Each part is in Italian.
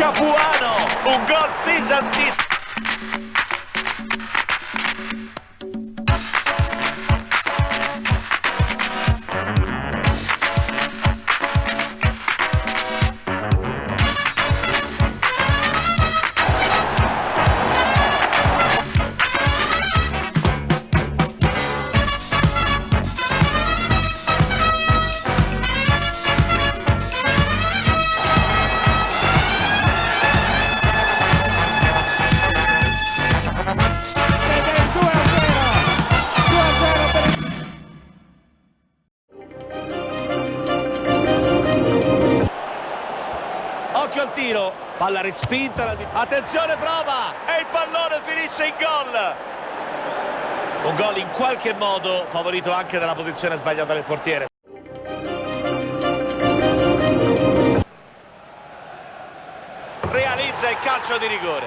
Capuano, un gol pesantissimo. Occhio al tiro, palla respinta, attenzione, prova, e il pallone finisce in gol. Un gol in qualche modo favorito anche dalla posizione sbagliata del portiere. Realizza il calcio di rigore.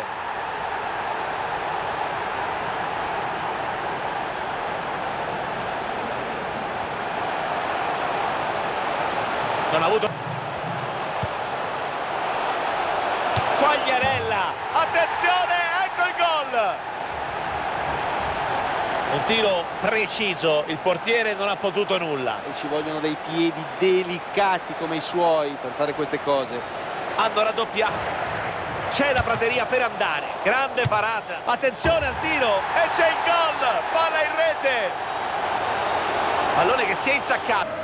Non ha avuto... Quagliarella, attenzione, ecco il gol! Un tiro preciso, il portiere non ha potuto nulla. E ci vogliono dei piedi delicati come i suoi per fare queste cose. Hanno raddoppiato. C'è la prateria per andare, grande parata. Attenzione al tiro e c'è il gol, palla in rete. Pallone che si è insaccato.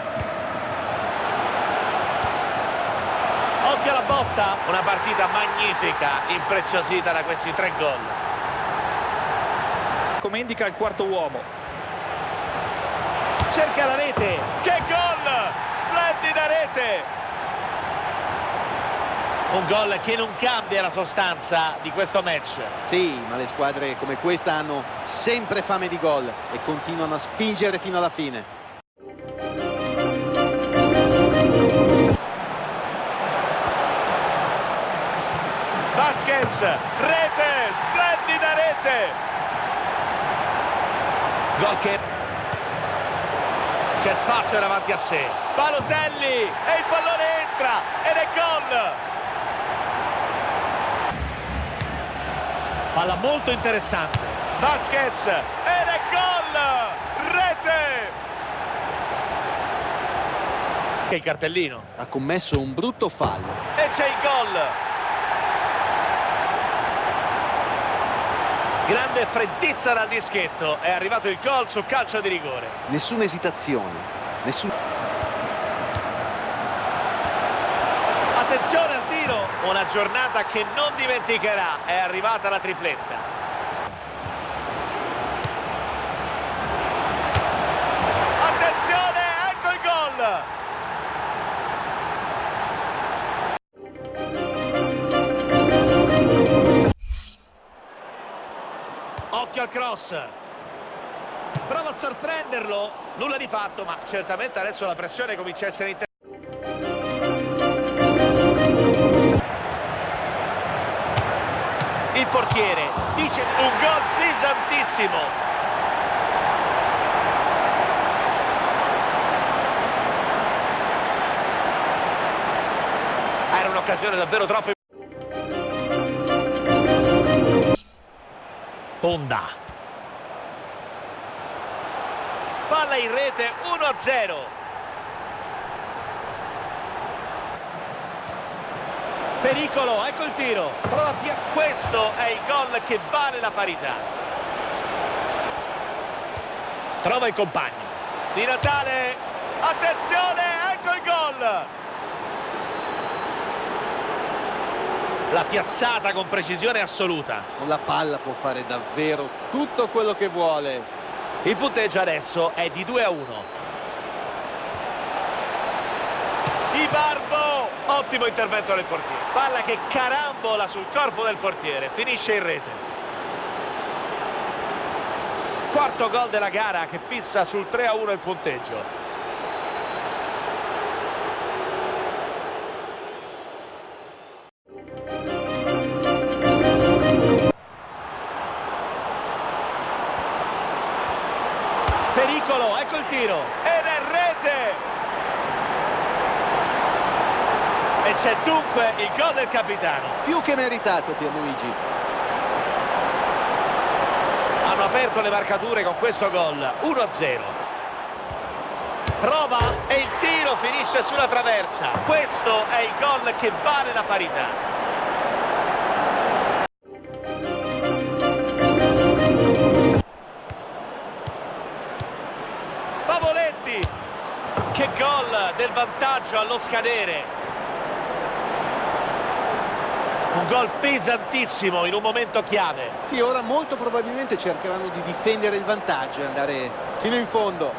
Occhio alla botta, una partita magnifica, impreziosita da questi 3 gol. Come indica il quarto uomo. Cerca la rete, che gol! Splendida rete! Un gol che non cambia la sostanza di questo match. Sì, ma le squadre come questa hanno sempre fame di gol e continuano a spingere fino alla fine. Vasquez, rete, splendida rete. Gol che c'è spazio davanti a sé. Balotelli e il pallone entra ed è gol. Palla molto interessante. Vasquez ed è gol. Rete. Che il cartellino. Ha commesso un brutto fallo. E c'è il gol. Grande freddezza dal dischetto, è arrivato il gol su calcio di rigore. Nessuna esitazione, Attenzione al tiro, una giornata che non dimenticherà, è arrivata la tripletta. Attenzione, ecco il gol! Occhio al cross, prova a sorprenderlo, nulla di fatto, ma certamente adesso la pressione comincia a essere interessante. Il portiere dice un gol pesantissimo. Era un'occasione davvero troppo. Honda, palla in rete, 1-0. Pericolo, ecco il tiro, prova questo è il gol che vale la parità. Trova il compagno Di Natale, attenzione, ecco il gol. La piazzata con precisione assoluta. Con la palla può fare davvero tutto quello che vuole. Il punteggio adesso è di 2-1. Ibarbo, ottimo intervento del portiere. Palla che carambola sul corpo del portiere, finisce in rete. Quarto gol della gara che fissa sul 3-1 il punteggio. Pericolo, ecco il tiro ed è rete. E E c'è dunque il gol del capitano. Più che meritato, Pierluigi. Hanno aperto le marcature con questo gol, 1-0. Prova e il tiro finisce sulla traversa. Questo è il gol che vale la parità. Pavoletti, che gol del vantaggio allo scadere. Un gol pesantissimo in un momento chiave. Sì, ora molto probabilmente cercheranno di difendere il vantaggio e andare fino in fondo.